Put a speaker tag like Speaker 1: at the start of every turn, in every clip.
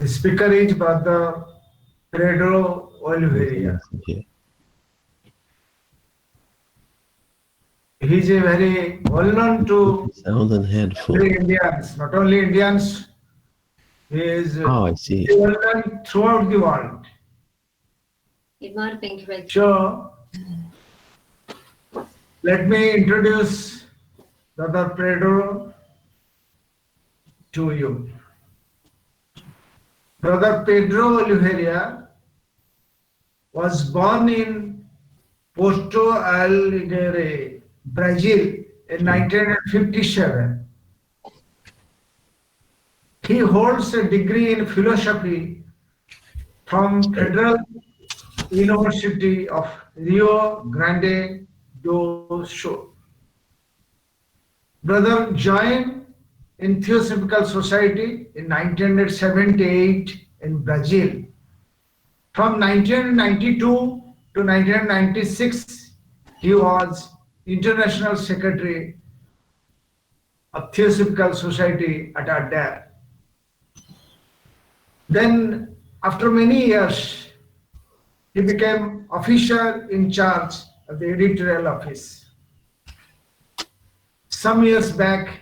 Speaker 1: The speaker is Brother Pedro Oliveira.
Speaker 2: Okay.
Speaker 1: He is a very well known to
Speaker 2: Sound and headphone.
Speaker 1: every Indians, not only Indians. He is
Speaker 2: Oh, I see.
Speaker 1: well known throughout the world.
Speaker 3: It might have been correct.
Speaker 1: So, let me introduce Brother Pedro to you. Brother Pedro Oliveira was born in Porto Alegre, Brazil in 1957. He holds a degree in philosophy from Federal University of Rio Grande do Sul. Brother joined in Theosophical Society in 1978 in Brazil. From 1992 to 1996, he was International Secretary of Theosophical Society at Adar. Then, after many years, he became official in charge of the editorial office. Some years back,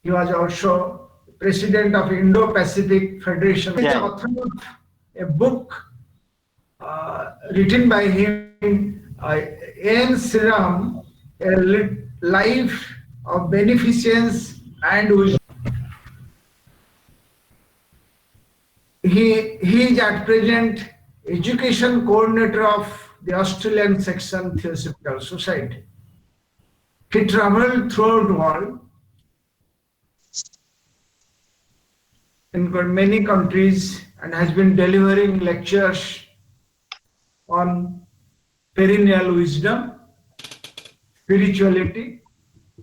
Speaker 1: he was also president of Indo-Pacific Federation. He is the author of a book written by him, N. Siram, A Life of Beneficence and Wisdom. He is at present education coordinator of the Australian section Theosophical Society. He traveled throughout the world in many countries and has been delivering lectures on perennial wisdom, spirituality,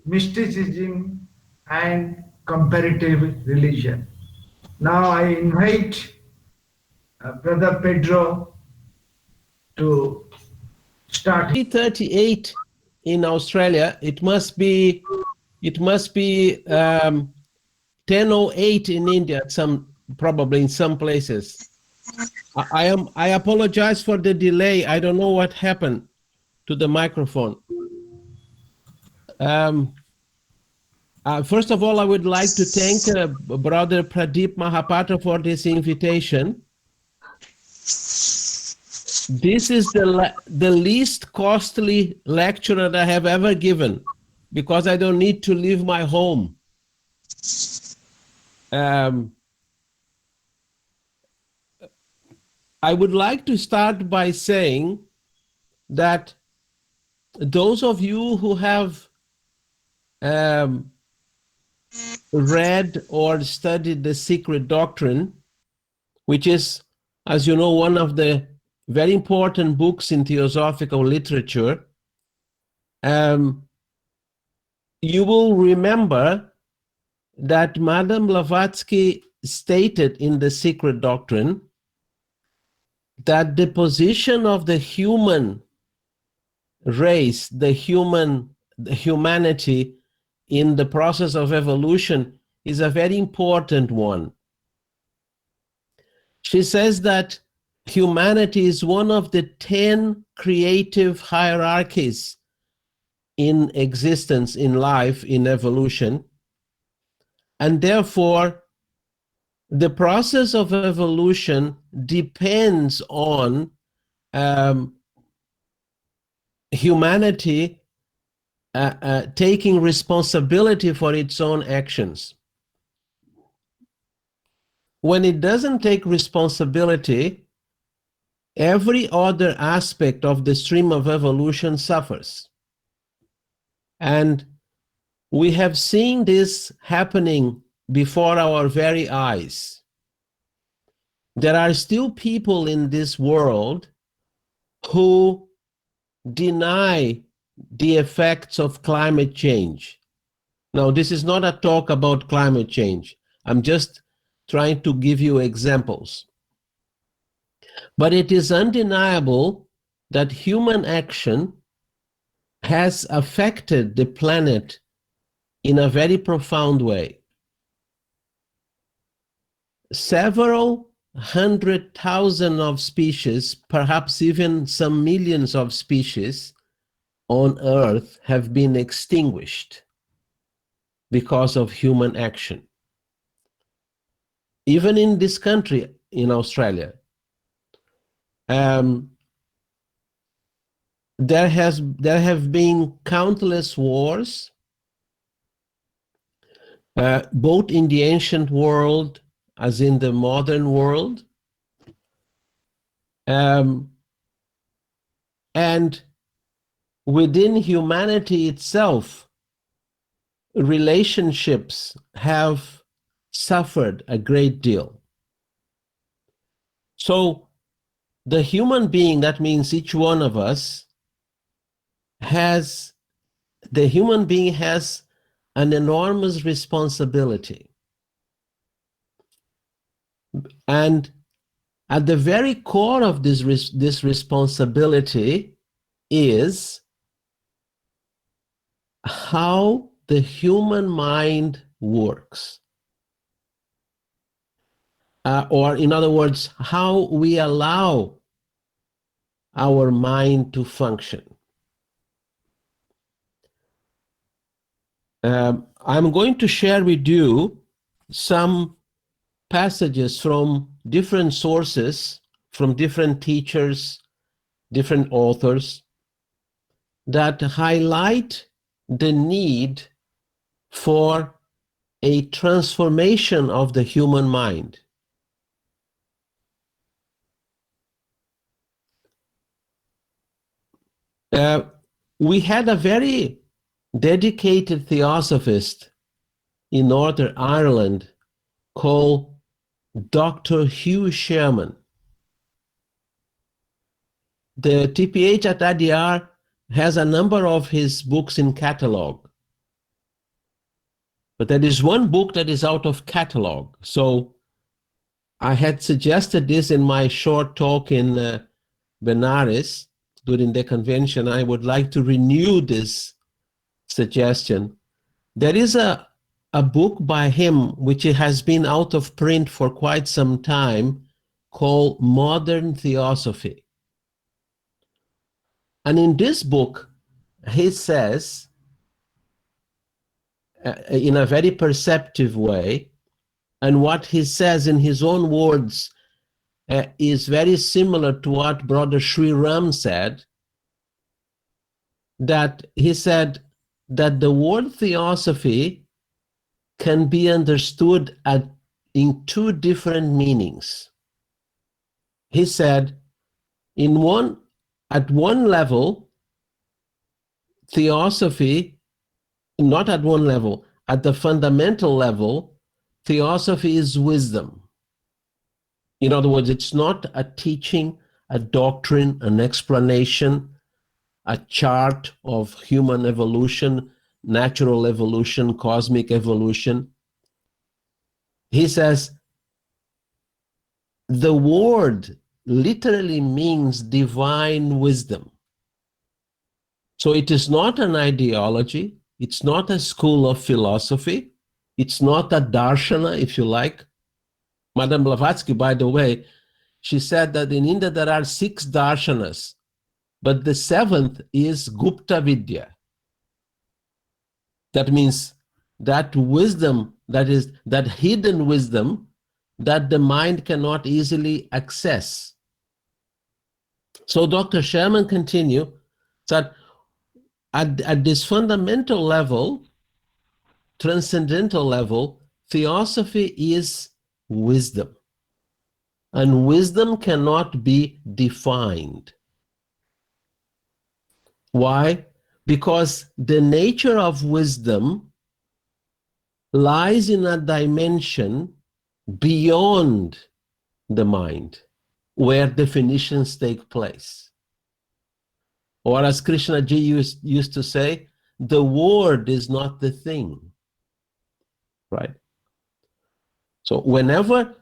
Speaker 1: mysticism, and comparative religion. Now I invite Brother Pedro to start.
Speaker 2: 3:38 in Australia. It must be 10:08 in India. Probably in some places. I apologize for the delay. I don't know what happened to the microphone. First of all, I would like to thank Brother Pradeep Mahapatra for this invitation. This is the least costly lecture that I have ever given because I don't need to leave my home. I would like to start by saying that those of you who have read or studied the Secret Doctrine, which is, as you know, one of the very important books in theosophical literature, you will remember that Madame Blavatsky stated in the Secret Doctrine that the position of the human race, the humanity in the process of evolution is a very important one. She says that humanity is one of the 10 creative hierarchies in existence, in life, in evolution, and therefore the process of evolution depends on humanity taking responsibility for its own actions. When it doesn't take responsibility, every other aspect of the stream of evolution suffers. And we have seen this happening before our very eyes. There are still people in this world who deny the effects of climate change. Now, this is not a talk about climate change. I'm just trying to give you examples. But it is undeniable that human action has affected the planet in a very profound way. Several 100,000 of species, perhaps even some millions of species on Earth have been extinguished because of human action. Even in this country, in Australia, there have been countless wars, both in the ancient world as in the modern world, and within humanity itself, relationships have suffered a great deal. So the human being, that means each one of us, has an enormous responsibility. And at the very core of this responsibility is how the human mind works. Or in other words, how we allow our mind to function. I'm going to share with you some passages from different sources, from different teachers, different authors, that highlight the need for a transformation of the human mind. We had a very dedicated theosophist in Northern Ireland called Dr. Hugh Sherman. The TPH at ADR has a number of his books in catalog, but there is one book that is out of catalog. So I had suggested this in my short talk in Benares during the convention. I would like to renew this suggestion. There is a book by him which has been out of print for quite some time called Modern Theosophy. And in this book, he says, in a very perceptive way, and what he says in his own words is very similar to what Brother Sri Ram said, that he said that the word theosophy can be understood in two different meanings. He said, at one level, theosophy, not at one level, at the fundamental level, theosophy is wisdom. In other words, it's not a teaching, a doctrine, an explanation, a chart of human evolution, natural evolution, cosmic evolution. He says, the word literally means divine wisdom. So it is not an ideology, it's not a school of philosophy, it's not a darshana, if you like. Madame Blavatsky, by the way, she said that in India there are 6 darshanas, but the 7th is Gupta Vidya. That means that wisdom, that is that hidden wisdom that the mind cannot easily access. So Dr. Sherman continued that at this fundamental level, transcendental level, theosophy is wisdom. And wisdom cannot be defined. Why? Because the nature of wisdom lies in a dimension beyond the mind, where definitions take place. Or as Krishna Ji used to say, the word is not the thing, right? So whenever,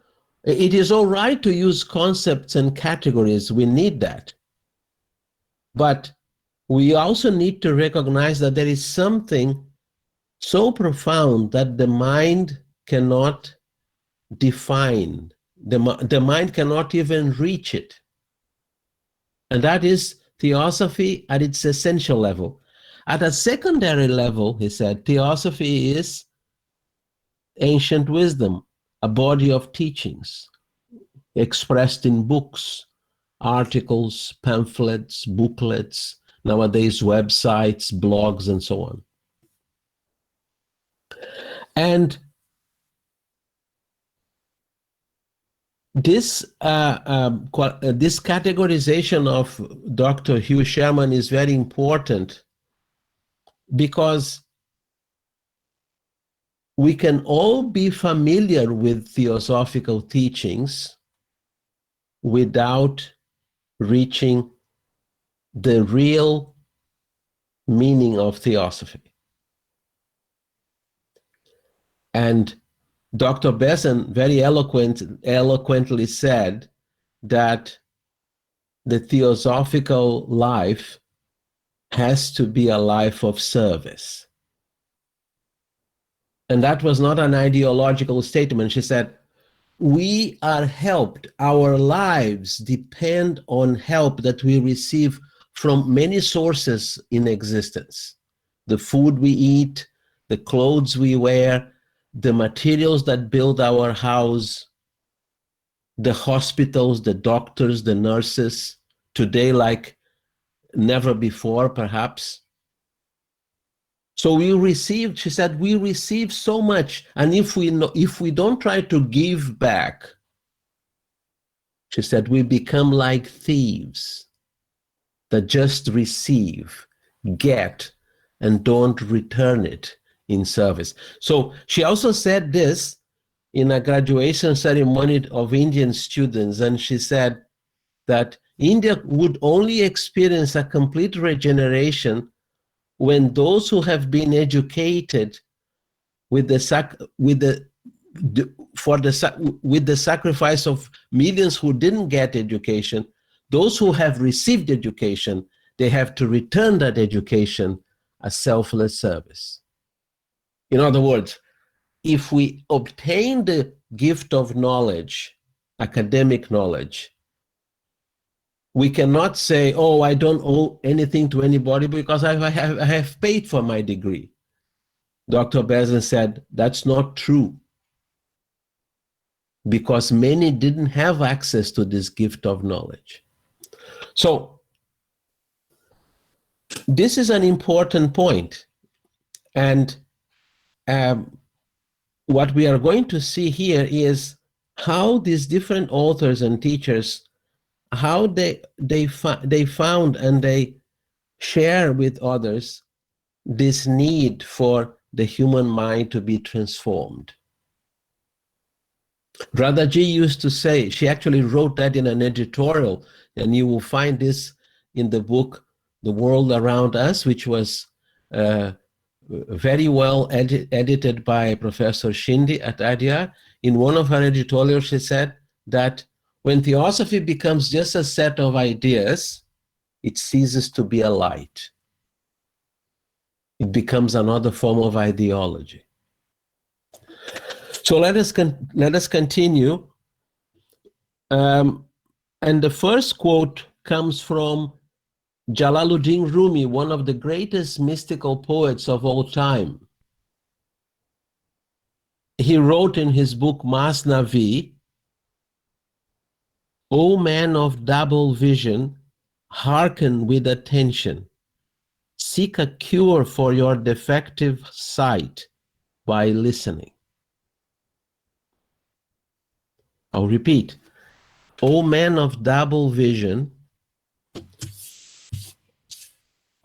Speaker 2: it is all right to use concepts and categories, we need that. But we also need to recognize that there is something so profound that the mind cannot define The mind cannot even reach it. And that is theosophy at its essential level. At a secondary level, he said, theosophy is ancient wisdom, a body of teachings expressed in books, articles, pamphlets, booklets, nowadays websites, blogs, and so on. And this categorization of Dr. Hugh Sherman is very important because we can all be familiar with theosophical teachings without reaching the real meaning of theosophy. And Dr. Besson very eloquently said that the theosophical life has to be a life of service. And that was not an ideological statement. She said, we are helped. Our lives depend on help that we receive from many sources in existence. The food we eat, the clothes we wear, the materials that build our house, the hospitals, the doctors, the nurses, today like never before, perhaps. So we receive, she said, we receive so much, and if we don't try to give back, she said, we become like thieves that just receive, get, and don't return it in service. So she also said this in a graduation ceremony of Indian students, and she said that India would only experience a complete regeneration when those who have been educated with the sacrifice of millions who didn't get education, those who have received education, they have to return that education as selfless service. In other words, if we obtain the gift of knowledge, academic knowledge, we cannot say, oh, I don't owe anything to anybody because I have paid for my degree. Dr. Besson said, that's not true, because many didn't have access to this gift of knowledge. So this is an important point. And what we are going to see here is how these different authors and teachers, how they found and they share with others this need for the human mind to be transformed. Radhaji used to say, she actually wrote that in an editorial, and you will find this in the book, The World Around Us, which was very well edited by Professor Shinde at Adyar. In one of her editorials, she said that when theosophy becomes just a set of ideas, it ceases to be a light. It becomes another form of ideology. So let us continue. And the first quote comes from Jalaluddin Rumi, one of the greatest mystical poets of all time. He wrote in his book Masnavi, O man of double vision, hearken with attention. Seek a cure for your defective sight by listening. I'll repeat. O man of double vision,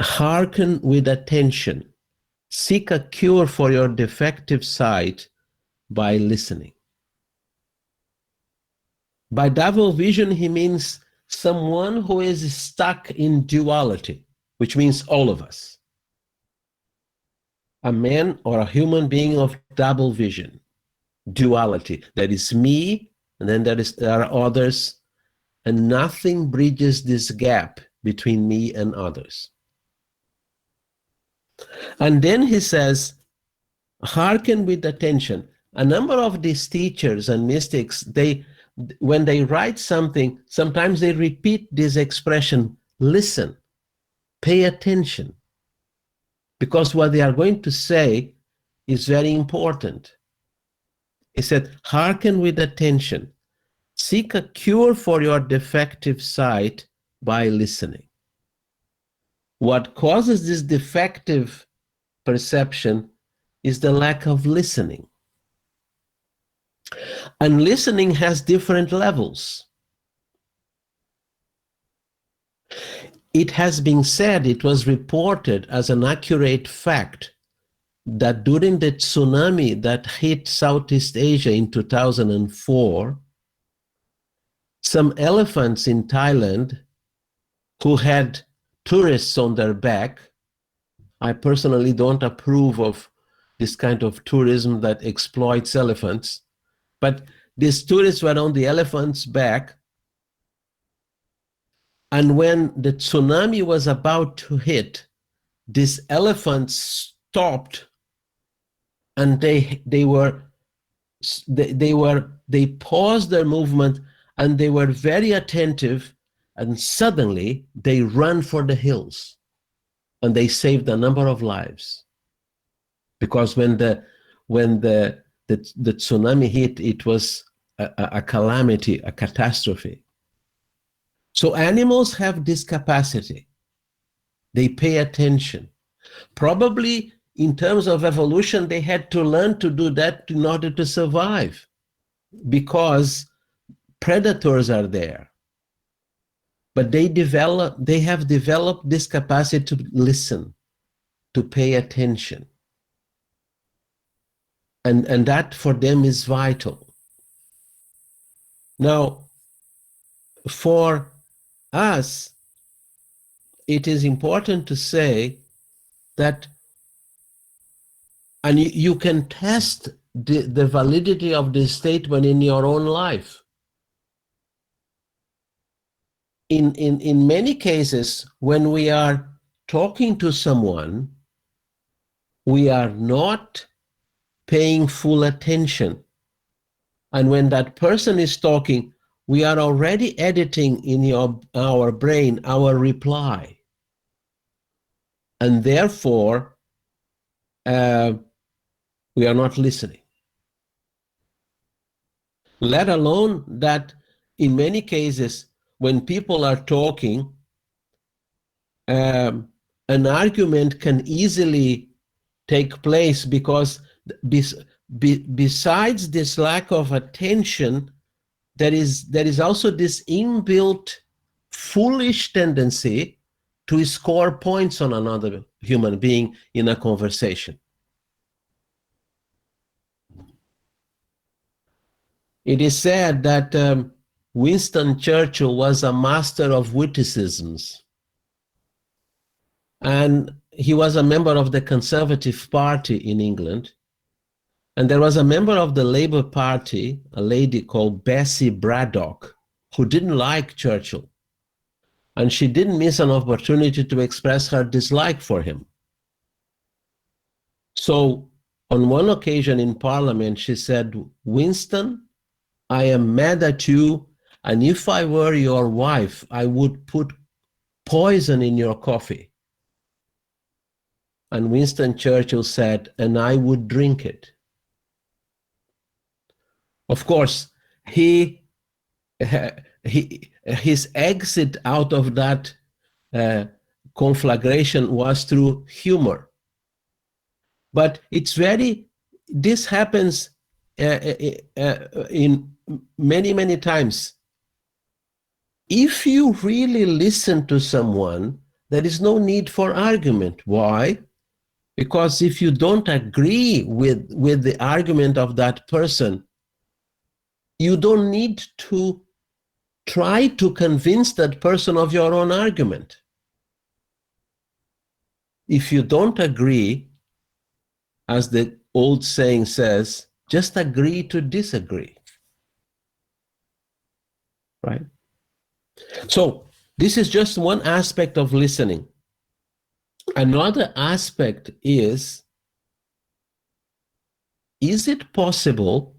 Speaker 2: hearken with attention. Seek a cure for your defective sight by listening. By double vision, he means someone who is stuck in duality, which means all of us. A man or a human being of double vision, duality. There is me, and then there are others, and nothing bridges this gap between me and others. And then he says, hearken with attention. A number of these teachers and mystics, they when they write something, sometimes they repeat this expression, listen, pay attention, because what they are going to say is very important. He said, hearken with attention. Seek a cure for your defective sight by listening. What causes this defective perception is the lack of listening. And listening has different levels. It has been said, it was reported as an accurate fact that during the tsunami that hit Southeast Asia in 2004, some elephants in Thailand who had tourists on their back. I personally don't approve of this kind of tourism that exploits elephants, but these tourists were on the elephant's back, and when the tsunami was about to hit, these elephants stopped, and they paused their movement, and they were very attentive, and suddenly they ran for the hills, and they saved a number of lives. Because when the tsunami hit, it was a calamity, a catastrophe. So animals have this capacity. They pay attention. Probably in terms of evolution, they had to learn to do that in order to survive, because predators are there. But they have developed this capacity to listen, to pay attention. And that for them is vital. Now, for us, it is important to say that, and you can test the validity of this statement in your own life. In many cases, when we are talking to someone, we are not paying full attention. And when that person is talking, we are already editing in our brain our reply. And therefore, we are not listening. Let alone that in many cases, when people are talking, an argument can easily take place, because besides this lack of attention, there is also this inbuilt foolish tendency to score points on another human being in a conversation. It is said that Winston Churchill was a master of witticisms, and he was a member of the Conservative Party in England. And there was a member of the Labour Party, a lady called Bessie Braddock, who didn't like Churchill. And she didn't miss an opportunity to express her dislike for him. So on one occasion in Parliament, she said, "Winston, I am mad at you, and if I were your wife, I would put poison in your coffee." And Winston Churchill said, "And I would drink it." Of course, his exit out of that conflagration was through humor. But this happens in many times. If you really listen to someone, there is no need for argument. Why? Because if you don't agree with the argument of that person, you don't need to try to convince that person of your own argument. If you don't agree, as the old saying says, just agree to disagree. Right? So this is just one aspect of listening. Another aspect is it possible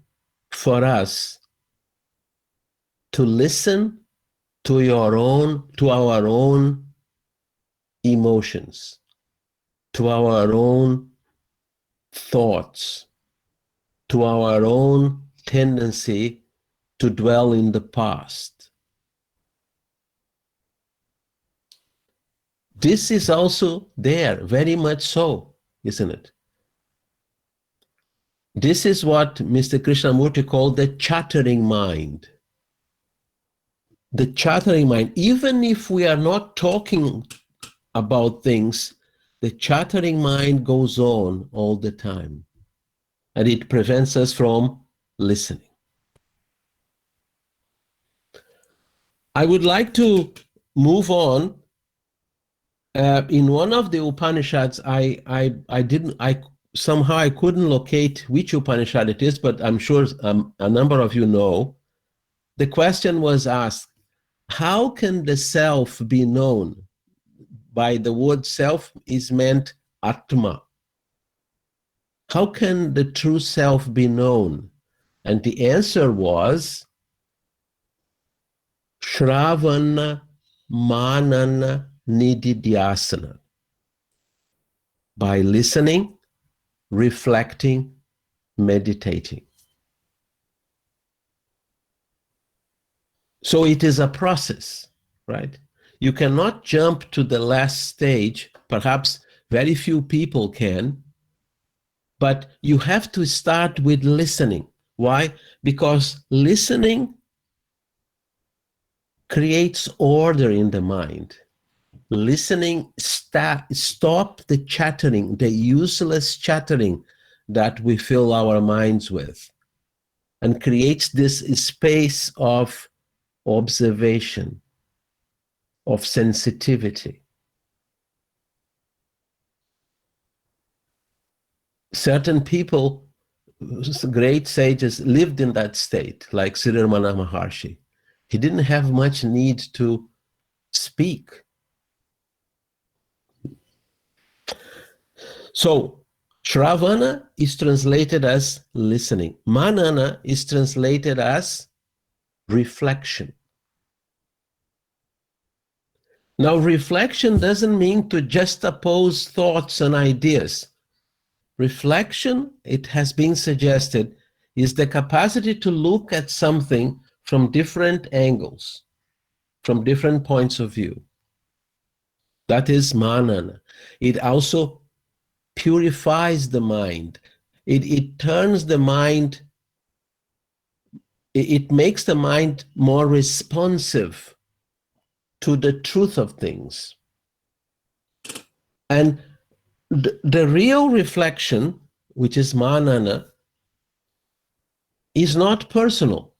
Speaker 2: for us to listen to our own emotions, to our own thoughts, to our own tendency to dwell in the past. This is also there, very much so, isn't it? This is what Mr. Krishnamurti called the chattering mind. The chattering mind, even if we are not talking about things, the chattering mind goes on all the time, and it prevents us from listening. I would like to move on. In one of the Upanishads, I somehow couldn't locate which Upanishad it is, but I'm sure a number of you know. The question was asked, how can the self be known? By the word self is meant Atma. How can the true self be known? And the answer was Shravana Manana Nididhyasana. By listening, reflecting, meditating. So it is a process, right? You cannot jump to the last stage. Perhaps very few people can, but you have to start with listening. Why? Because listening creates order in the mind. Listening, stop the chattering, the useless chattering that we fill our minds with, and creates this space of observation, of sensitivity. Certain people, great sages, lived in that state, like Siddharmana Maharshi. He didn't have much need to speak. So, Shravana is translated as listening. Manana is translated as reflection. Now, reflection doesn't mean to juxtapose thoughts and ideas. Reflection, it has been suggested, is the capacity to look at something from different angles, from different points of view. That is manana. It also purifies the mind. It turns the mind, it makes the mind more responsive to the truth of things. And the real reflection, which is manana, is not personal.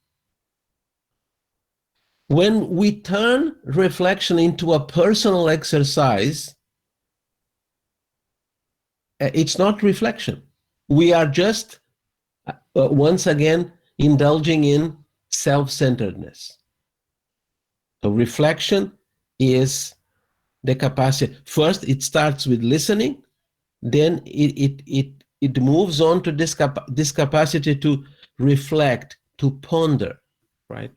Speaker 2: When we turn reflection into a personal exercise, it's not reflection. We are just, once again, indulging in self-centeredness. So reflection is the capacity. First, it starts with listening, then it moves on to this capacity to reflect, to ponder, right?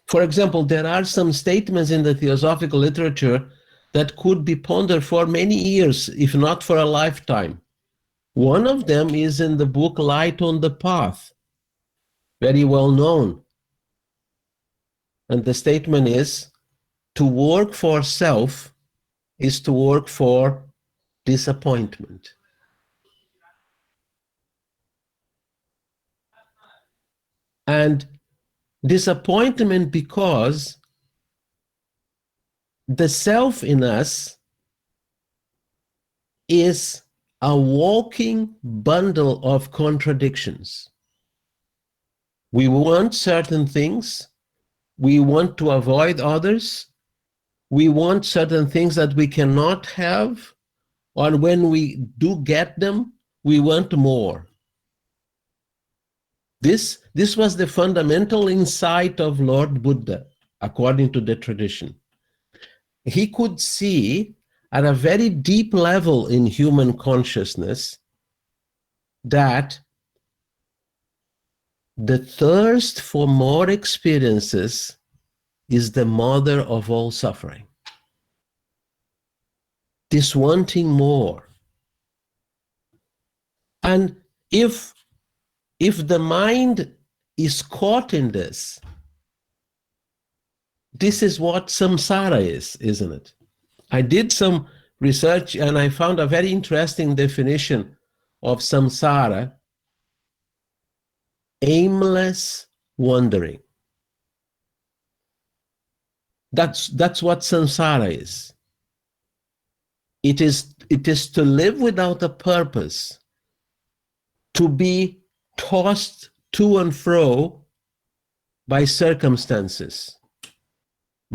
Speaker 2: For example, there are some statements in the theosophical literature that could be pondered for many years, if not for a lifetime. One of them is in the book Light on the Path, very well known. And the statement is, to work for self is to work for disappointment. And disappointment because the self in us is a walking bundle of contradictions. We want certain things, we want to avoid others, we want certain things that we cannot have, or when we do get them, we want more. This was the fundamental insight of Lord Buddha, according to the tradition. He could see at a very deep level in human consciousness that The thirst for more experiences is the mother of all suffering. This wanting more. And if the mind is caught in this is what samsara is, isn't it? I did some research and I found a very interesting definition of samsara: aimless wandering. That's what samsara is. It is to live without a purpose, to be tossed to and fro by circumstances,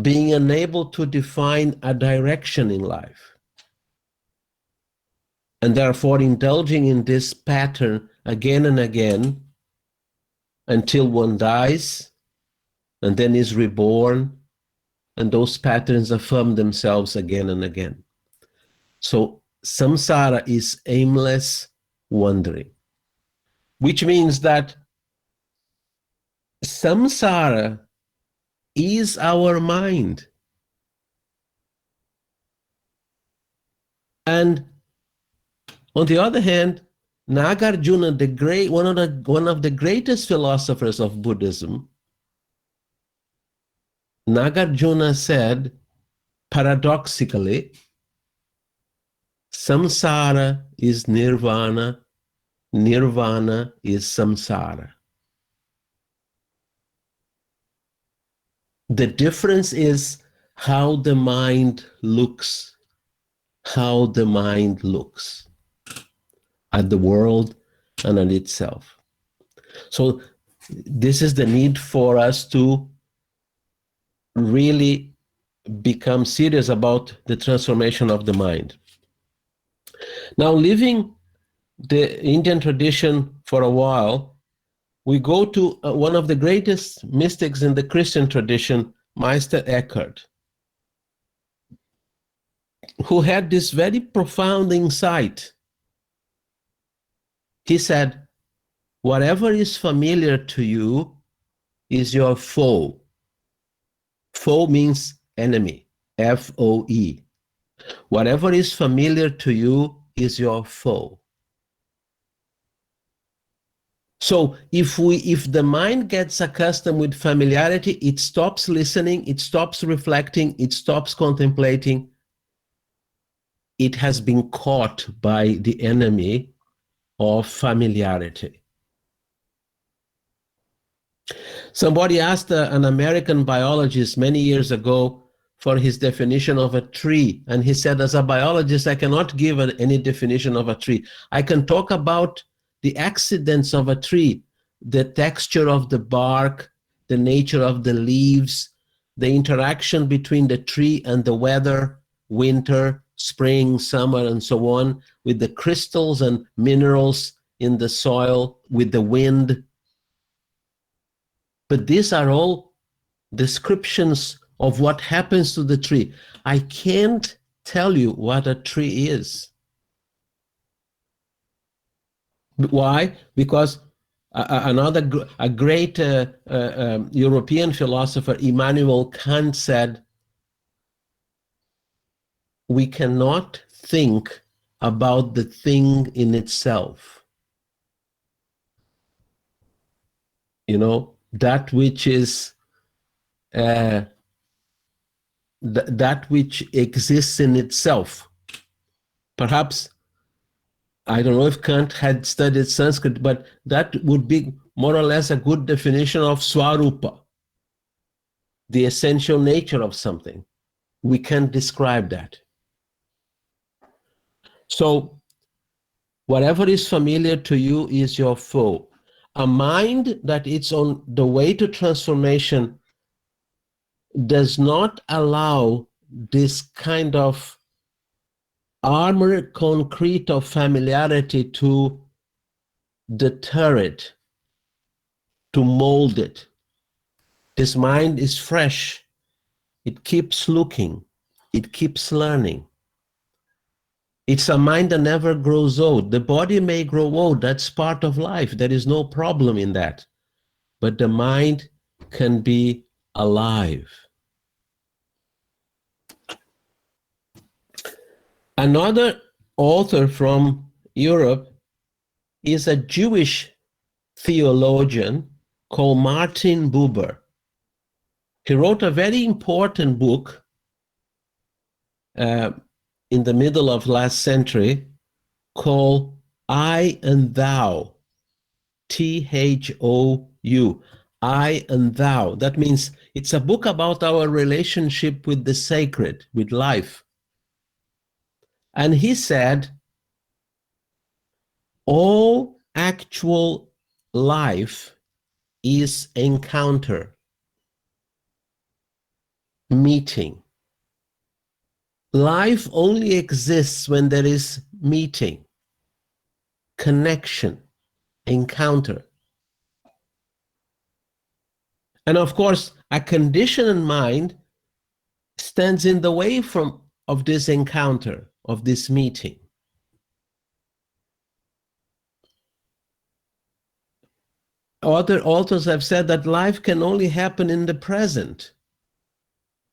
Speaker 2: being unable to define a direction in life, and therefore indulging in this pattern again and again until one dies and then is reborn, and those patterns affirm themselves again and again. So samsara is aimless wandering, which means that samsara is our mind. And on the other hand, Nagarjuna, one of the greatest philosophers of Buddhism, Nagarjuna said, paradoxically, samsara is nirvana, nirvana is samsara. The difference is how the mind looks, at the world and at itself. So this is the need for us to really become serious about the transformation of the mind. Now, leaving the Indian tradition for a while, we go to one of the greatest mystics in the Christian tradition, Meister Eckhart, who had this very profound insight. He said, whatever is familiar to you is your foe. Foe means enemy, F-O-E. Whatever is familiar to you is your foe. So if the mind gets accustomed with familiarity, it stops listening, it stops reflecting, it stops contemplating. It has been caught by the enemy of familiarity. Somebody asked an American biologist many years ago for his definition of a tree, and he said, as a biologist, I cannot give any definition of a tree. I can talk about the accidents of a tree, the texture of the bark, the nature of the leaves, the interaction between the tree and the weather, winter, spring, summer, and so on, with the crystals and minerals in the soil, with the wind. But these are all descriptions of what happens to the tree. I can't tell you what a tree is. Why? Because a great European philosopher, Immanuel Kant, said, we cannot think about the thing in itself. You know, that which is that which exists in itself. Perhaps, I don't know if Kant had studied Sanskrit, but that would be more or less a good definition of swarupa, the essential nature of something. We can't describe that. So, whatever is familiar to you is your foe. A mind that is on the way to transformation does not allow this kind of armored concrete of familiarity to deter it, to mold it. This mind is fresh. It keeps looking. It keeps learning. It's a mind that never grows old. The body may grow old. That's part of life. There is no problem in that. but the mind can be alive. Another author from Europe is a Jewish theologian called Martin Buber. He wrote a very important book in the middle of last century called I and Thou, Thou, I and Thou. That means it's a book about our relationship with the sacred, with life. And he said, all actual life is encounter, meeting. Life only exists when there is meeting, connection, encounter. And of course, a conditioned mind stands in the way of this encounter, of this meeting. Other authors have said that life can only happen in the present.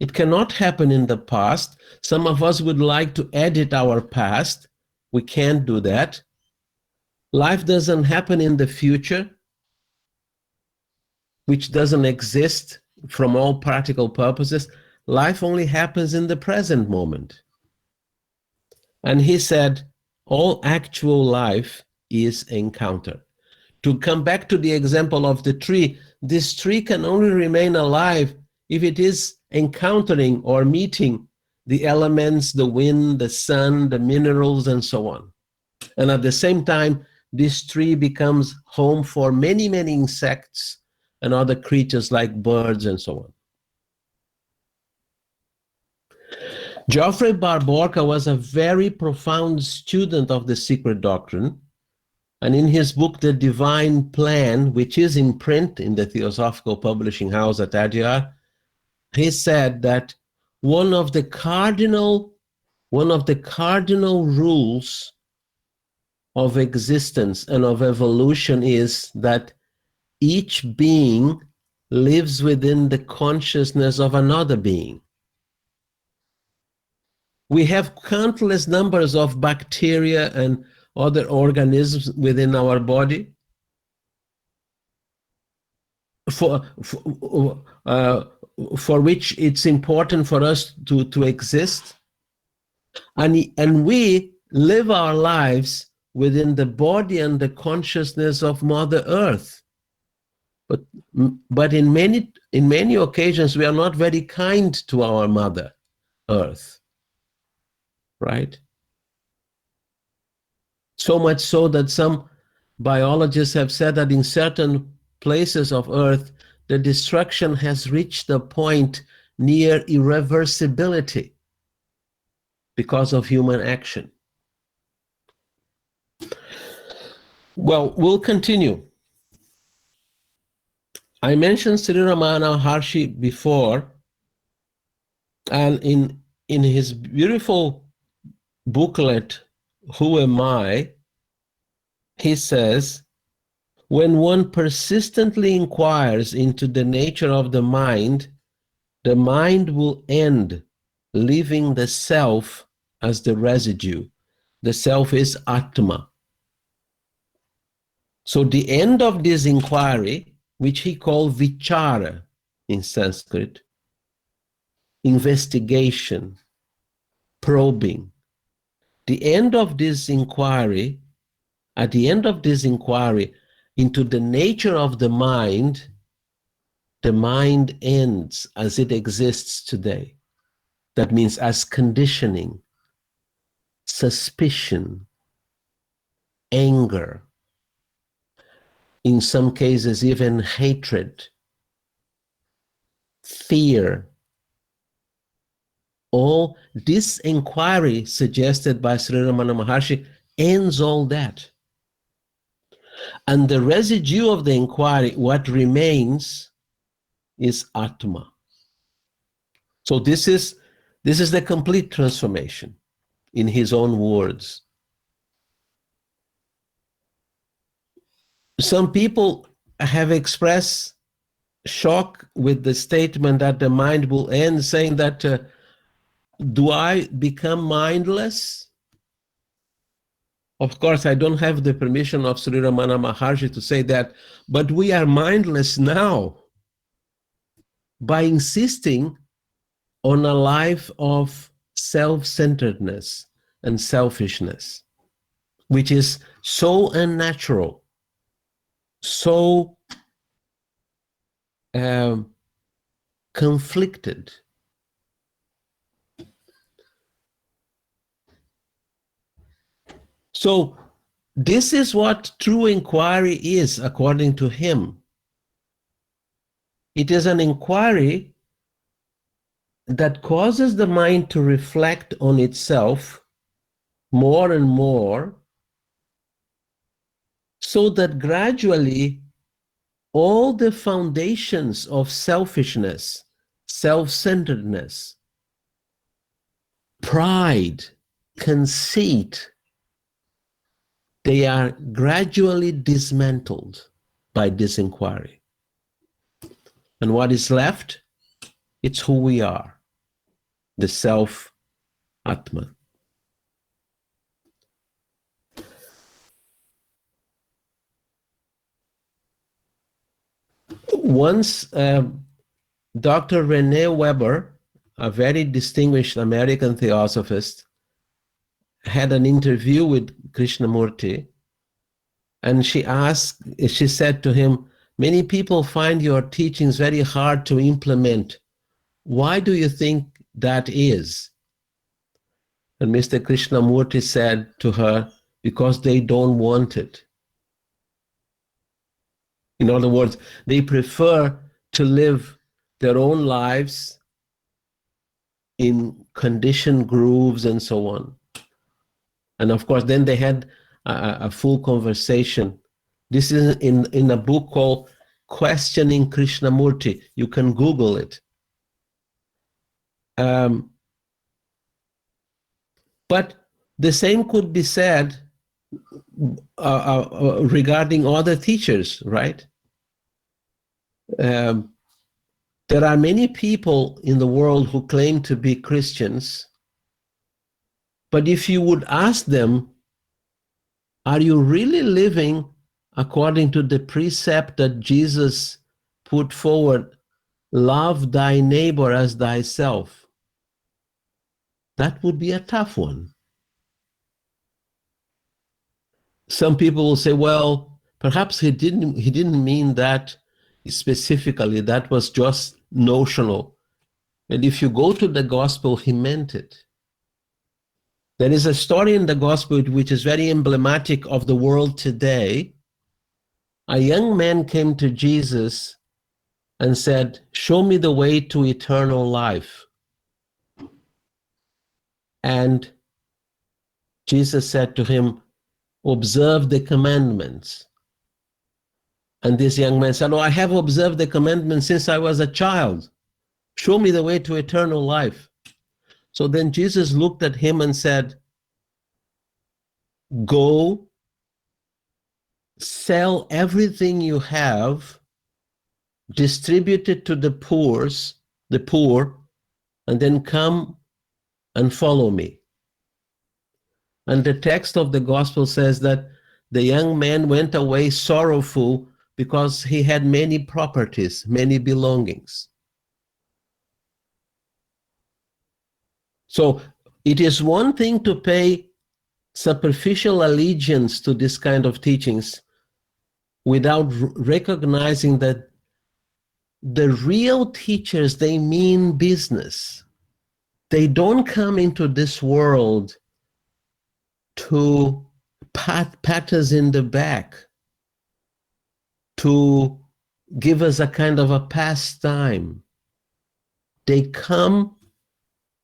Speaker 2: It cannot happen in the past. Some of us would like to edit our past. We can't do that. Life doesn't happen in the future, which doesn't exist from all practical purposes. Life only happens in the present moment. And he said, all actual life is encounter. To come back to the example of the tree, this tree can only remain alive if it is encountering or meeting the elements, the wind, the sun, the minerals, and so on. And at the same time, this tree becomes home for many, many insects and other creatures like birds and so on. Geoffrey Barborka was a very profound student of the secret doctrine. And in his book, The Divine Plan, which is in print in the Theosophical Publishing House at Adyar, he said that one of the cardinal rules of existence and of evolution is that each being lives within the consciousness of another being. We have countless numbers of bacteria and other organisms within our body for which it's important for us to exist. And we live our lives within the body and the consciousness of Mother Earth. But in many occasions, we are not very kind to our Mother Earth, right? So much so that some biologists have said that in certain places of Earth, the destruction has reached a point near irreversibility because of human action. Well, we'll continue. I mentioned Sri Ramana Maharshi before, and in his beautiful booklet, Who Am I? He says, when one persistently inquires into the nature of the mind will end, leaving the self as the residue. The self is Atma. So the end of this inquiry, which he called vichara in Sanskrit, investigation, probing, the end of this inquiry, at the end of this inquiry into the nature of the mind ends as it exists today. That means as conditioning, suspicion, anger, in some cases even hatred, fear. All this inquiry suggested by Sri Ramana Maharshi ends all that. And the residue of the inquiry, what remains, is Atma. So this is the complete transformation, in his own words. Some people have expressed shocked with the statement that the mind will end, saying that, do I become mindless? Of course, I don't have the permission of Sri Ramana Maharshi to say that, but we are mindless now by insisting on a life of self-centeredness and selfishness, which is so unnatural, so conflicted. So this is what true inquiry is, according to him. It is an inquiry that causes the mind to reflect on itself more and more, so that gradually all the foundations of selfishness, self-centeredness, pride, conceit, they are gradually dismantled by this inquiry. And what is left? It's who we are, the self-Atma. Once, Dr. Renee Weber, a very distinguished American theosophist, had an interview with Krishnamurti, and she said to him, many people find your teachings very hard to implement. Why do you think that is? And Mr. Krishnamurti said to her, because they don't want it. In other words, they prefer to live their own lives in conditioned grooves and so on. And of course, then they had a full conversation. This is in a book called Questioning Krishnamurti. You can Google it. But the same could be said regarding other teachers, right? There are many people in the world who claim to be Christians, but if you would ask them, are you really living according to the precept that Jesus put forward, love thy neighbor as thyself? That would be a tough one. Some people will say, well, perhaps he didn't mean that specifically, that was just notional. And if you go to the gospel, he meant it. There is a story in the gospel which is very emblematic of the world today. A young man came to Jesus and said, show me the way to eternal life. And Jesus said to him, observe the commandments. And this young man said, oh, I have observed the commandments since I was a child. Show me the way to eternal life. So then Jesus looked at him and said, go, sell everything you have, distribute it to the poor, and then come and follow me. And the text of the gospel says that the young man went away sorrowful because he had many properties, many belongings. So it is one thing to pay superficial allegiance to this kind of teachings without recognizing that the real teachers, they mean business. They don't come into this world to pat us in the back, to give us a kind of a pastime. They come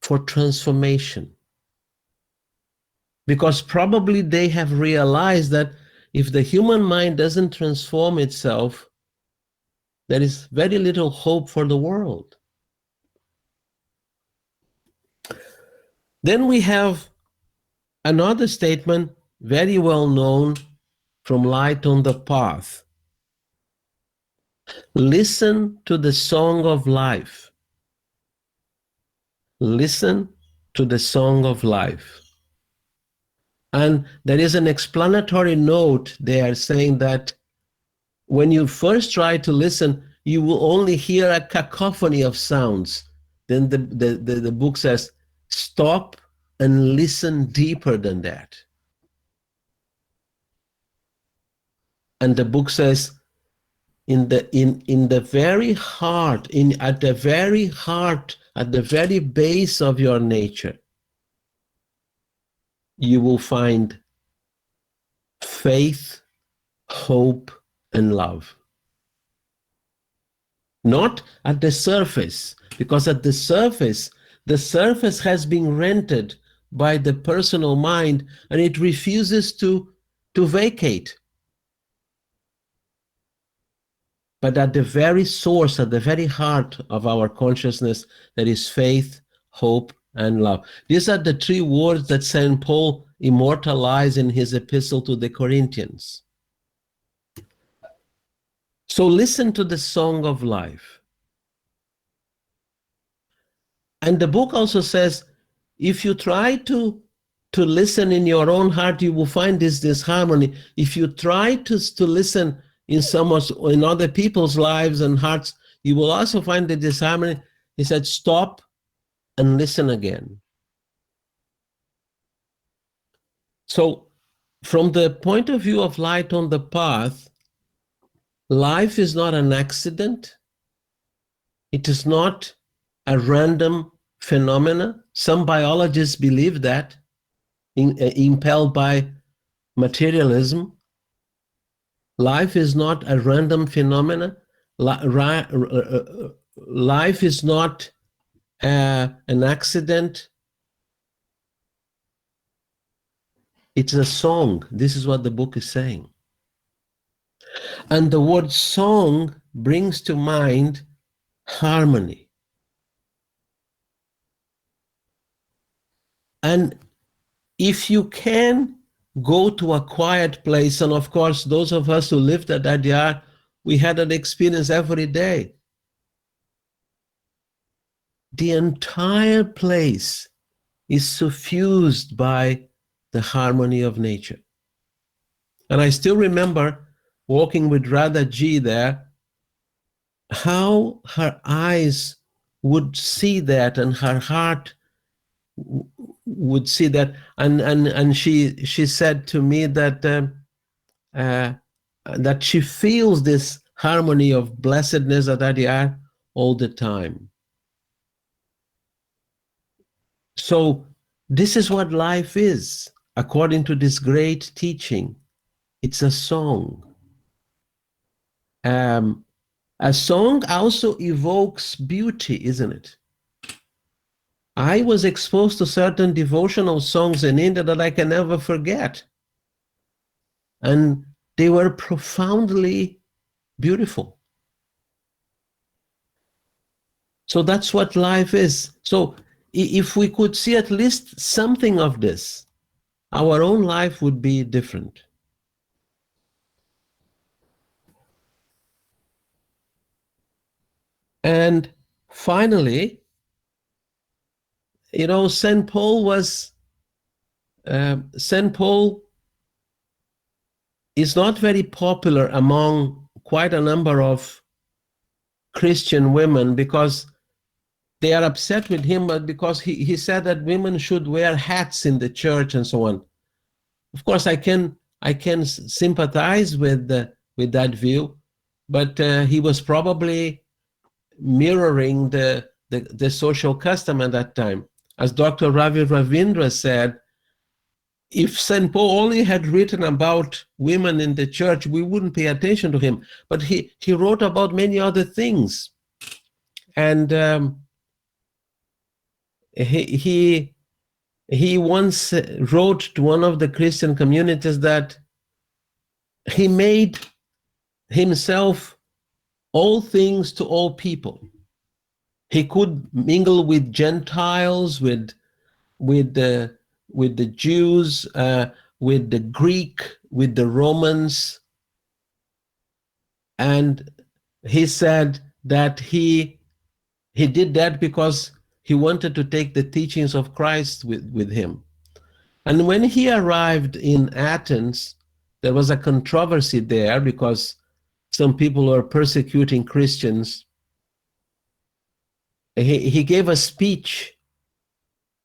Speaker 2: for transformation. Because probably they have realized that if the human mind doesn't transform itself, there is very little hope for the world. Then we have another statement, very well known, from Light on the Path. Listen to the song of life. Listen to the song of life. And there is an explanatory note there saying that when you first try to listen, you will only hear a cacophony of sounds. Then the book says, stop and listen deeper than that. And the book says, in the very heart, at the very heart, at the very base of your nature, you will find faith, hope, and love. Not at the surface, because at the surface has been rented by the personal mind and it refuses to vacate. But at the very source, at the very heart of our consciousness, there is faith, hope, and love. These are the three words that St. Paul immortalized in his epistle to the Corinthians. So listen to the song of life. And the book also says, if you try to listen in your own heart, you will find this disharmony. If you try to listen in other people's lives and hearts, you will also find the disharmony. He said, stop and listen again. So from the point of view of light on the path, life is not an accident. It is not a random phenomena. Some biologists believe that, impelled by materialism. Life is not a random phenomena. Life is not an accident. It's a song. This is what the book is saying. And the word song brings to mind harmony. And if you can go to a quiet place, and of course, those of us who lived at Adyar, we had an experience every day. The entire place is suffused by the harmony of nature. And I still remember walking with Radha Ji there, how her eyes would see that and her heart would see that. And she said to me that that she feels this harmony of blessedness at Adyar all the time. So this is what life is, according to this great teaching. It's a song. A song also evokes beauty, isn't it? I was exposed to certain devotional songs in India that I can never forget. And they were profoundly beautiful. So that's what life is. So if we could see at least something of this, our own life would be different. And finally, you know, St. Paul is not very popular among quite a number of Christian women because they are upset with him, but because he said that women should wear hats in the church and so on. Of course, I can sympathize with that view, but he was probably mirroring the social custom at that time. As Dr. Ravi Ravindra said, if St. Paul only had written about women in the church, we wouldn't pay attention to him. But he wrote about many other things. And he once wrote to one of the Christian communities that he made himself all things to all people. He could mingle with Gentiles, with the Jews, with the Greek, with the Romans, and he said that he did that because he wanted to take the teachings of Christ with him. And when he arrived in Athens, there was a controversy there because some people were persecuting Christians. He gave a speech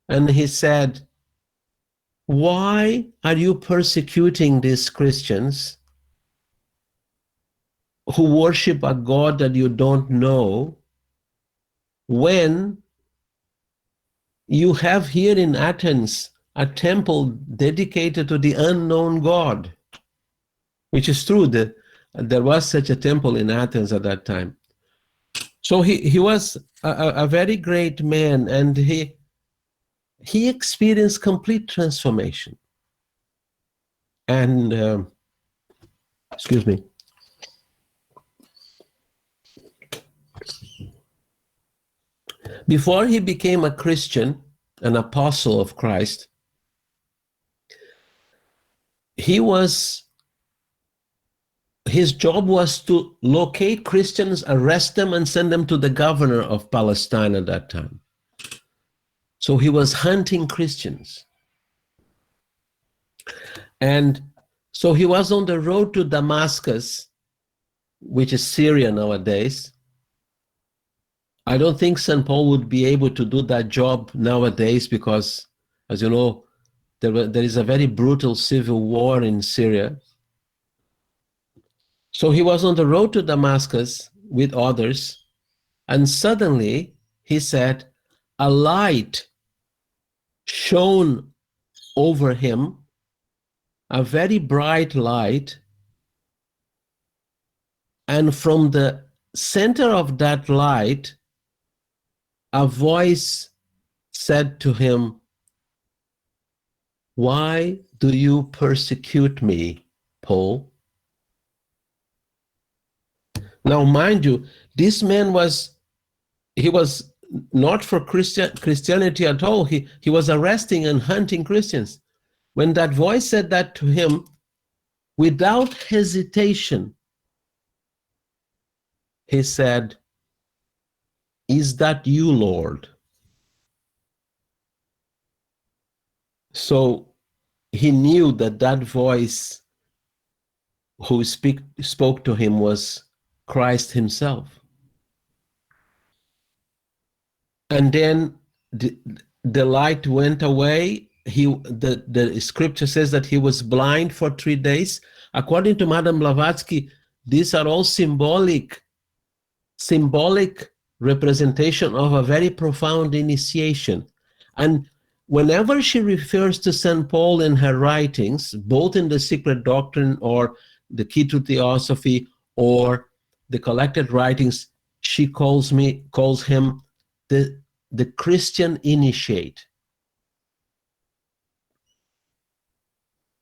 Speaker 2: and he said, "Why are you persecuting these Christians who worship a God that you don't know when you have here in Athens a temple dedicated to the unknown God?" Which is true, that there was such a temple in Athens at that time. So he was a very great man, and he experienced complete transformation. And excuse me. Before he became a Christian, an apostle of Christ, his job was to locate Christians, arrest them, and send them to the governor of Palestine at that time. So he was hunting Christians. And so he was on the road to Damascus, which is Syria nowadays. I don't think St. Paul would be able to do that job nowadays because, as you know, there is a very brutal civil war in Syria. So he was on the road to Damascus with others, and suddenly, he said, a light shone over him, a very bright light, and from the center of that light, a voice said to him, "Why do you persecute me, Paul?" Now, mind you, this man was not for Christianity at all. He was arresting and hunting Christians. When that voice said that to him, without hesitation, he said, "Is that you, Lord?" So he knew that that voice who spoke to him was Christ himself. And then the light went away. The scripture says that he was blind for 3 days. According to Madame Blavatsky, these are all symbolic representation of a very profound initiation. And whenever she refers to St. Paul in her writings, both in the Secret Doctrine or the Key to Theosophy or the collected writings, she calls him the Christian initiate.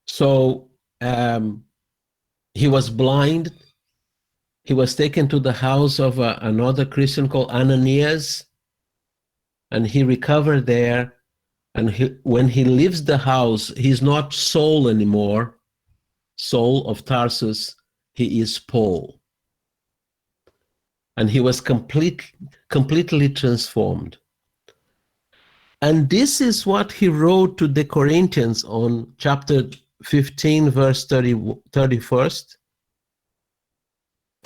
Speaker 2: So he was blind. He was taken to the house of another Christian called Ananias, and he recovered there. And when he leaves the house, he's not Saul anymore, Saul of Tarsus, he is Paul. And he was completely transformed. And this is what he wrote to the Corinthians on chapter 15, verse 31st.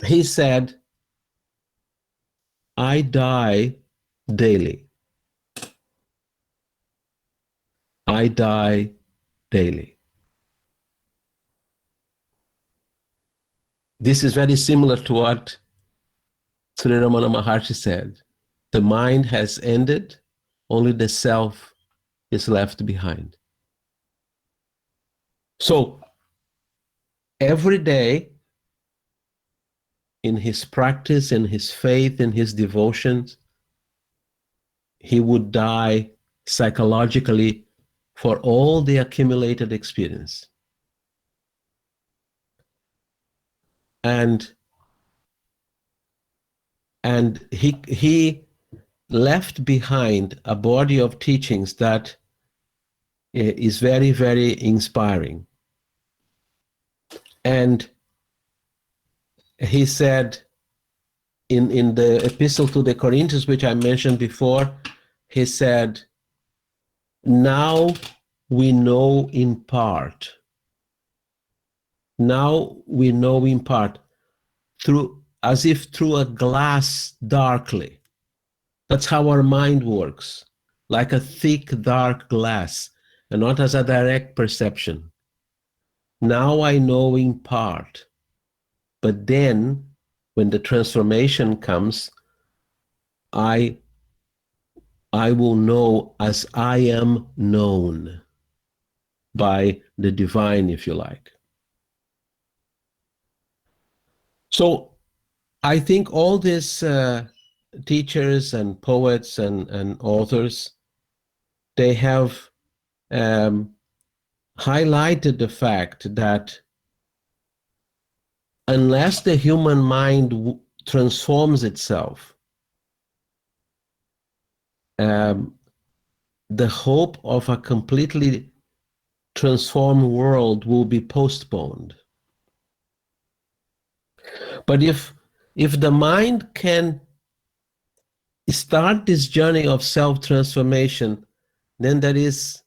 Speaker 2: He said, "I die daily. I die daily." This is very similar to what Sri Ramana Maharshi said. The mind has ended, only the self is left behind. So every day, in his practice, in his faith, in his devotions, he would die psychologically for all the accumulated experience. And he left behind a body of teachings that is very, very inspiring. And he said, in the epistle to the Corinthians, which I mentioned before, he said, now we know in part. Now we know in part, as if through a glass darkly. That's how our mind works, like a thick, dark glass, and not as a direct perception. Now I know in part, but then when the transformation comes, I will know as I am known by the divine, if you like. So I think all these teachers and poets and authors, they have highlighted the fact that unless the human mind transforms itself, the hope of a completely transformed world will be postponed. But if the mind can start this journey of self-transformation, then there is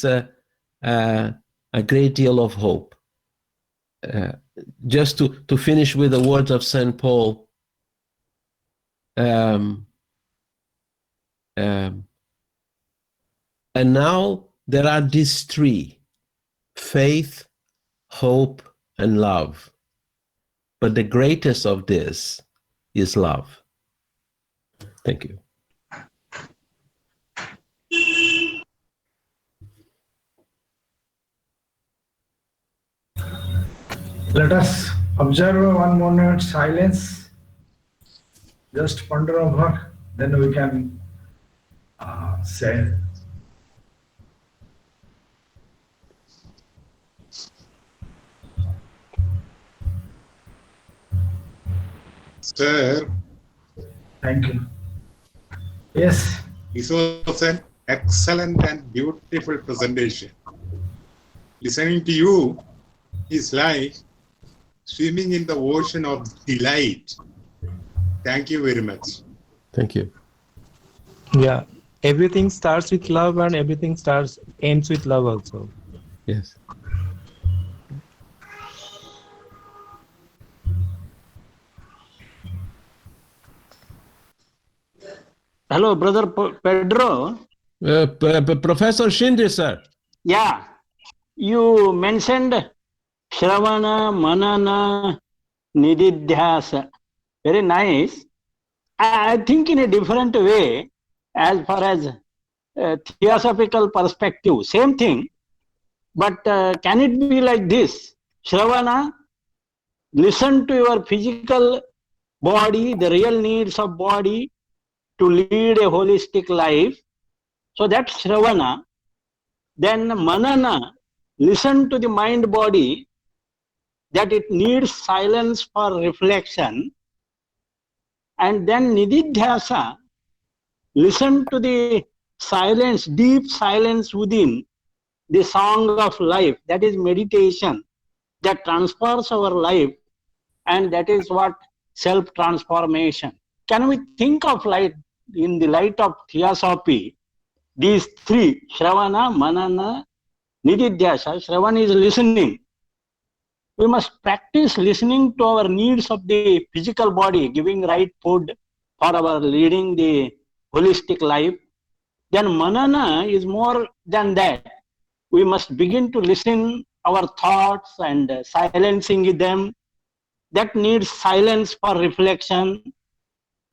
Speaker 2: a great deal of hope. Just to finish with the words of St. Paul, and now there are these three: faith, hope, and love. But the greatest of this is love. Thank you.
Speaker 1: Let us observe 1 minute silence. Just ponder over, then we can say.
Speaker 4: Sir,
Speaker 1: Thank you. Yes.
Speaker 4: this was an excellent and beautiful presentation. Listening to you is like swimming in the ocean of delight. Thank you very much.
Speaker 2: Thank you.
Speaker 5: Yeah, everything starts with love and everything ends with love also.
Speaker 2: Yes.
Speaker 6: Hello, Brother Pedro.
Speaker 2: Professor Shinde, sir.
Speaker 6: Yeah, you mentioned Shravana, Manana, Nididhyasa. Very nice. I think in a different way, as far as theosophical perspective, same thing. But can it be like this? Shravana, listen to your physical body, the real needs of body, to lead a holistic life. So that's Shravana. Then Manana, listen to the mind body, that it needs silence for reflection. And then Nididhyasa, listen to the silence, deep silence within, the song of life. That is meditation that transfers our life, and that is what self-transformation. Can we think of light in the light of theosophy? These three, Shravana, Manana, Nididhyasa. Shravana is listening. We must practice listening to our needs of the physical body, giving right food for our leading the holistic life. Then Manana is more than that. We must begin to listen our thoughts and silencing them. That needs silence for reflection.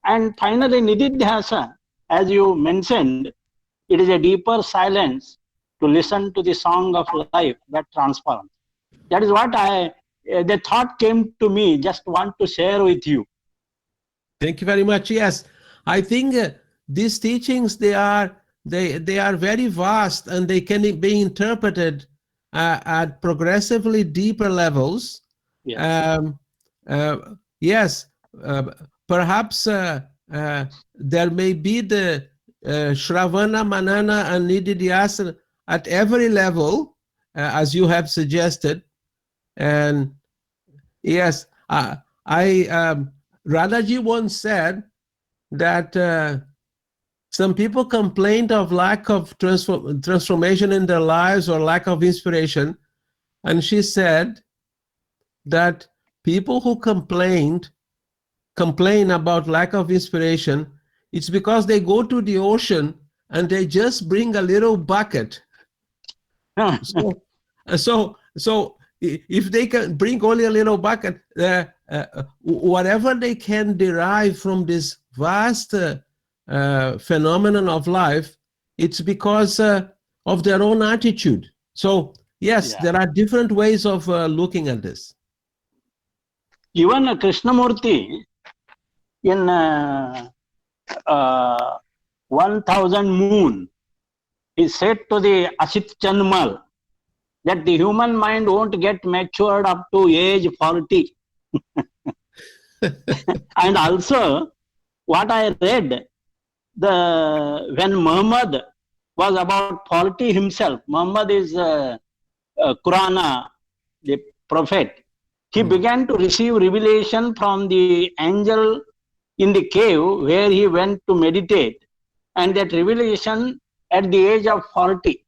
Speaker 6: And finally, Nididhyasa, as you mentioned, it is a deeper silence to listen to the song of life that transforms. That is what the thought came to me, just want to share with you.
Speaker 2: Thank you very much. Yes, I think these teachings, they are very vast, and they can be interpreted at progressively deeper levels.
Speaker 6: Yes.
Speaker 2: Yes, perhaps there may be the Shravana, Manana, and Nididhyasa at every level, as you have suggested. And yes, Radhaji once said that some people complained of lack of transformation in their lives or lack of inspiration. And she said that people who complain about lack of inspiration, it's because they go to the ocean and they just bring a little bucket. So if they can bring only a little bucket, whatever they can derive from this vast phenomenon of life, it's because of their own attitude. So yes, there are different ways of looking at this.
Speaker 6: Even Krishnamurti in 1000 Moon, he said to the Asit Chandmal that the human mind won't get matured up to age 40. And also, what I read, when Muhammad was about 40 himself, Muhammad is Qurana, the prophet, he began to receive revelation from the angel in the cave where he went to meditate, and that revelation at the age of 40.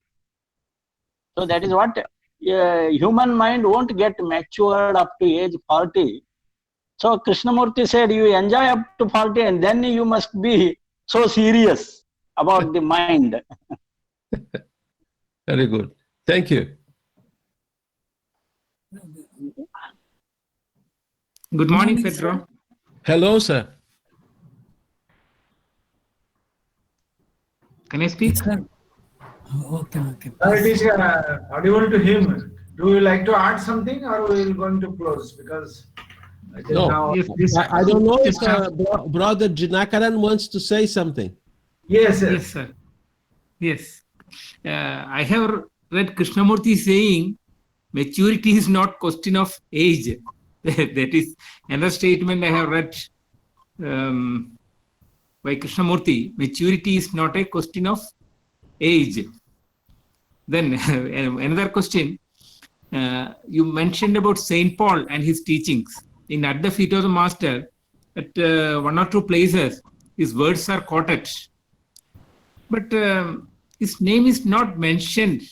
Speaker 6: So that is what human mind won't get matured up to age 40. So Krishnamurti said, you enjoy up to 40 and then you must be so serious about the mind.
Speaker 2: Very good. Thank you.
Speaker 7: Good morning, Pedro.
Speaker 2: Hello, sir.
Speaker 7: Can I speak?
Speaker 8: Okay.
Speaker 1: It is audible to him. Do you like to add something, or we will going to close? Because it is
Speaker 2: No.
Speaker 1: now.
Speaker 7: Yes, please.
Speaker 2: I don't know if Brother Jinakaran wants to say something.
Speaker 1: Yes,
Speaker 7: Yes,
Speaker 1: yes.
Speaker 7: sir. Yes. I have read Krishnamurti saying maturity is not question of age. That is another statement I have read by Krishnamurti. Maturity is not a question of age. Then another question, you mentioned about Saint Paul and his teachings. At the feet of the master, at one or two places, his words are quoted. But his name is not mentioned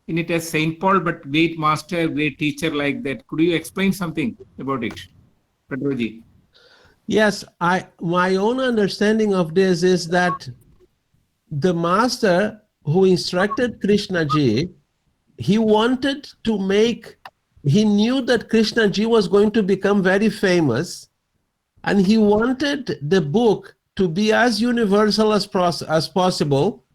Speaker 7: in it as Saint Paul, but great master, great teacher, like that. Could you explain something about it, Pedroji?
Speaker 2: Yes, my own understanding of this is that the master who instructed Krishnaji, he wanted to he knew that Krishnaji was going to become very famous, and he wanted the book to be as universal as possible.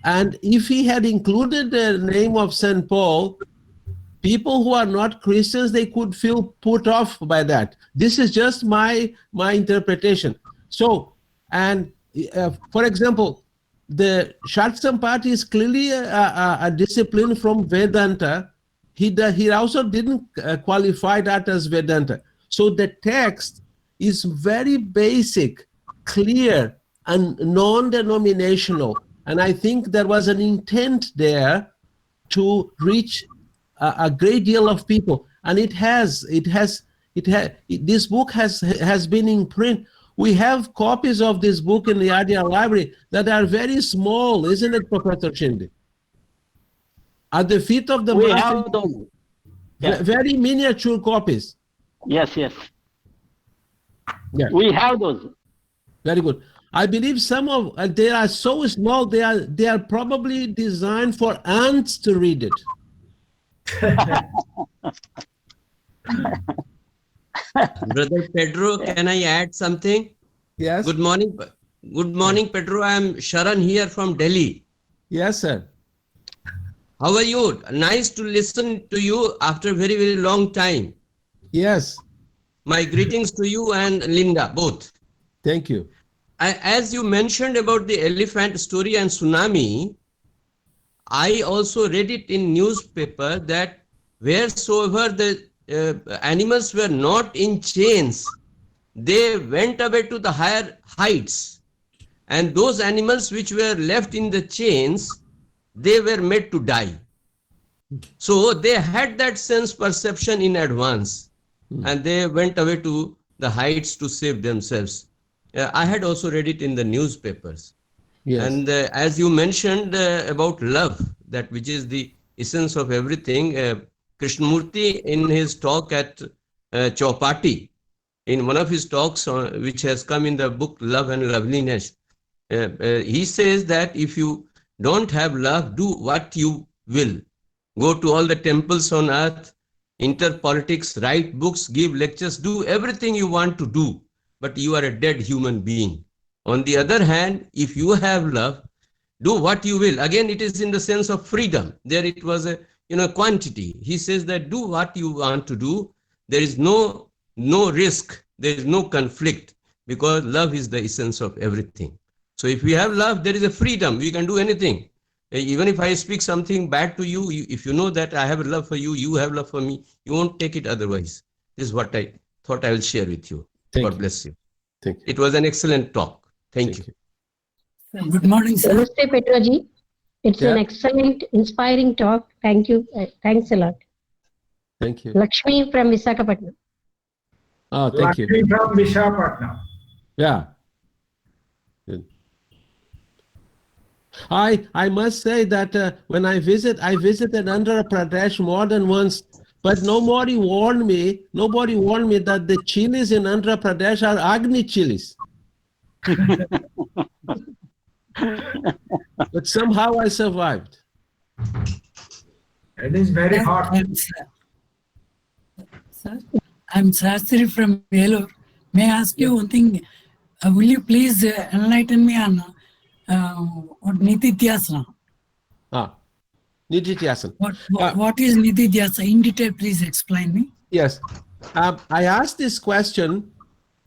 Speaker 2: And if he had included the name of St. Paul, people who are not Christians, they could feel put off by that. This is just my interpretation. So, and for example, the Shatsampati is clearly a discipline from Vedanta. He also didn't qualify that as Vedanta. So the text is very basic, clear, and non-denominational. And I think there was an intent there to reach a great deal of people. And this book has been in print. We have copies of this book in the Adia Library that are very small, isn't it, Professor Shinde? At the feet of the
Speaker 6: We
Speaker 2: master,
Speaker 6: have those. Yeah.
Speaker 2: very miniature copies.
Speaker 6: Yes.
Speaker 2: Yeah.
Speaker 6: We have those.
Speaker 2: Very good. I believe some of they are so small, they are probably designed for ants to read it.
Speaker 9: Brother Pedro, can I add something?
Speaker 2: Yes.
Speaker 9: Good morning, Pedro. I am Sharan here from Delhi.
Speaker 2: Yes, sir.
Speaker 9: How are you? Nice to listen to you after a very, very long time.
Speaker 2: Yes.
Speaker 9: My greetings to you and Linda, both.
Speaker 2: Thank you.
Speaker 9: As you mentioned about the elephant story and tsunami, I also read it in newspaper that wheresoever the animals were not in chains, they went away to the higher heights. And those animals which were left in the chains, they were made to die. So they had that sense perception in advance, and they went away to the heights to save themselves. I had also read it in the newspapers.
Speaker 2: Yes.
Speaker 9: And as you mentioned about love, that which is the essence of everything, Krishnamurti in his talk at Chowpatty, in one of his talks which has come in the book Love and Loveliness, he says that if you don't have love, do what you will. Go to all the temples on earth, enter politics, write books, give lectures, do everything you want to do, but you are a dead human being. On the other hand, if you have love, do what you will. Again, it is in the sense of freedom. There it was a quantity. He says that do what you want to do. There is no risk. There is no conflict, because love is the essence of everything. So if we have love, there is a freedom. We can do anything. Even if I speak something bad to you, if you know that I have love for you, you have love for me, you won't take it otherwise. This is what I thought I will share with you. God bless you.
Speaker 2: Thank you.
Speaker 9: It was an excellent talk. Thank you.
Speaker 8: Good morning, sir.
Speaker 10: Namaste, Petroji. It's an
Speaker 2: Yeah.
Speaker 10: excellent, inspiring talk. Thank you. Thanks a lot.
Speaker 2: Thank you.
Speaker 10: Lakshmi from Visakhapatnam.
Speaker 2: Oh, thank you.
Speaker 1: Lakshmi from Visakhapatnam.
Speaker 2: Yeah. Good. I must say that when I visited Andhra Pradesh more than once, but nobody warned me that the chilies in Andhra Pradesh are Agni chilies. But somehow I survived.
Speaker 1: It is very hot.
Speaker 8: I'm Sastri from Vellore. May I ask you one thing? Will you please enlighten me on what Nididhyasana?
Speaker 2: Nididhyasana.
Speaker 8: What is Nididhyasana? In detail, please explain me.
Speaker 2: Yes. I asked this question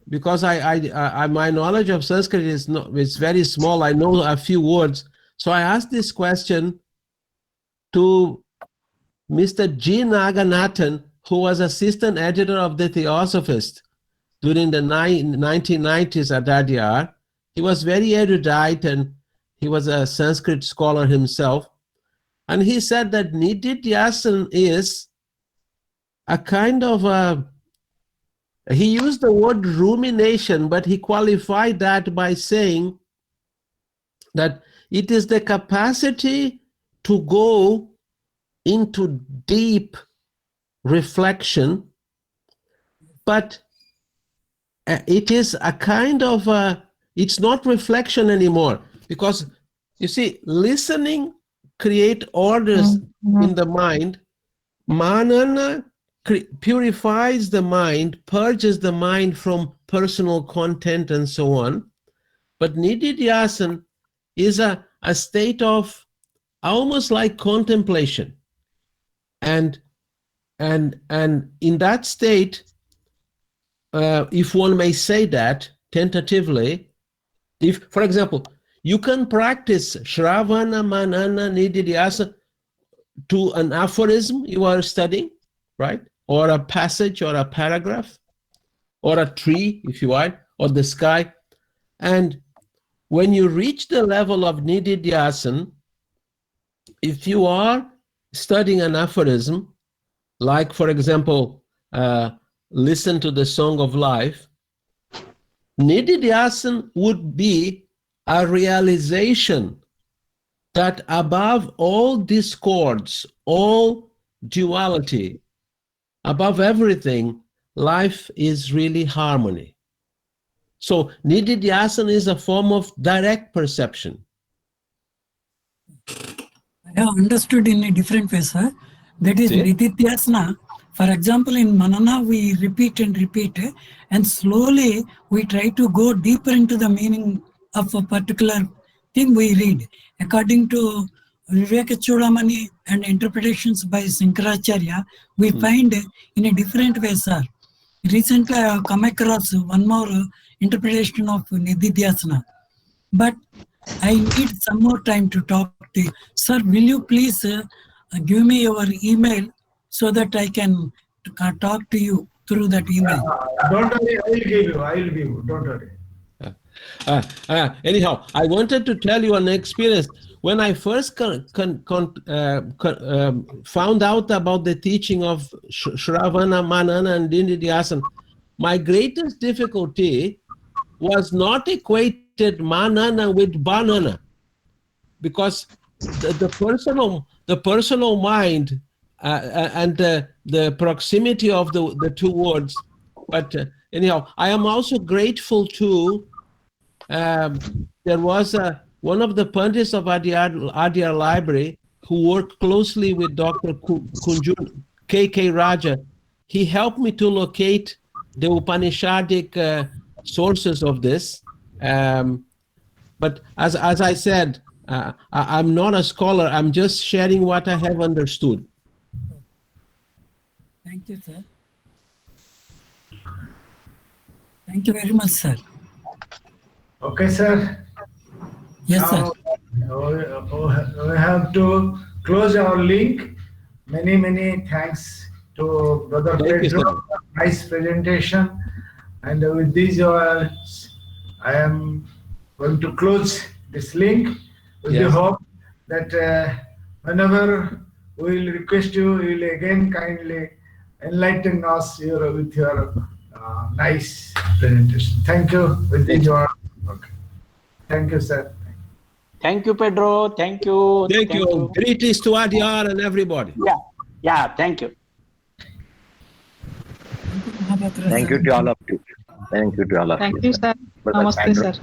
Speaker 2: because I my knowledge of Sanskrit is very small. I know a few words. So I asked this question to Mr. G. Naganathan, who was assistant editor of the Theosophist during the 1990s at Adyar. He was very erudite and he was a Sanskrit scholar himself. And he said that Nididhyasana is a kind of he used the word rumination, but he qualified that by saying that it is the capacity to go into deep reflection, but it is a kind of it's not reflection anymore, because you see, listening create orders in the mind. Manana purifies the mind, purges the mind from personal content and so on. But Nididhyasana is a state of almost like contemplation. And in that state, if one may say that tentatively, if, for example, you can practice Shravana, Manana, Nididhyasana to an aphorism you are studying, right? Or a passage or a paragraph, or a tree, if you want, or the sky. And when you reach the level of Nididhyasana, if you are studying an aphorism, like, for example, listen to the Song of Life, Nididhyasana would be a realization that above all discords, all duality, above everything, life is really harmony. So Nididhyasana is a form of direct perception.
Speaker 8: I have understood in a different way, sir. That is Nididhyasana. For example, in Manana, we repeat and repeat, and slowly we try to go deeper into the meaning of a particular thing we read. According to Viveka Chudamani and interpretations by Sankaracharya, we find in a different way, sir. Recently, I have come across one more interpretation of Nididhyasana. But I need some more time to talk to you. Sir, will you please give me your email so that I can talk to you through that email?
Speaker 1: Don't worry, I will give you. Don't worry.
Speaker 2: Anyhow, I wanted to tell you an experience. When I first found out about the teaching of Shravana, Manana, and Nididhyasana, my greatest difficulty was not equated manana with banana, because the personal mind and the proximity of the two words. But anyhow, I am also grateful to, there was one of the pundits of Adyar Library who worked closely with Dr. Kunjun K.K. Raja. He helped me to locate the Upanishadic sources of this. But as I said, I'm not a scholar. I'm just sharing what I have understood.
Speaker 8: Thank you, sir. Thank you very much, sir.
Speaker 1: Okay, sir.
Speaker 8: Yes, sir.
Speaker 1: We have to close our link. Many thanks to Brother
Speaker 2: Thank you,
Speaker 1: Pedro.
Speaker 2: sir.
Speaker 1: Nice presentation. And with these words, I am going to close this link with the
Speaker 2: Yes.
Speaker 1: hope that whenever we will request you, you will again kindly enlighten us with your nice presentation. Thank you. With these words. Okay. Thank you, sir.
Speaker 6: Thank you, Pedro. Thank you.
Speaker 2: Thank you. Greetings to Adyar and everybody.
Speaker 6: Yeah, thank you.
Speaker 8: Thank you, Mahapatra,
Speaker 11: Thank
Speaker 8: sir.
Speaker 11: you to all of you. Thank you to all of you.
Speaker 12: Thank you, sir.
Speaker 11: Brother
Speaker 12: Namaste,
Speaker 11: Pedro.
Speaker 12: sir.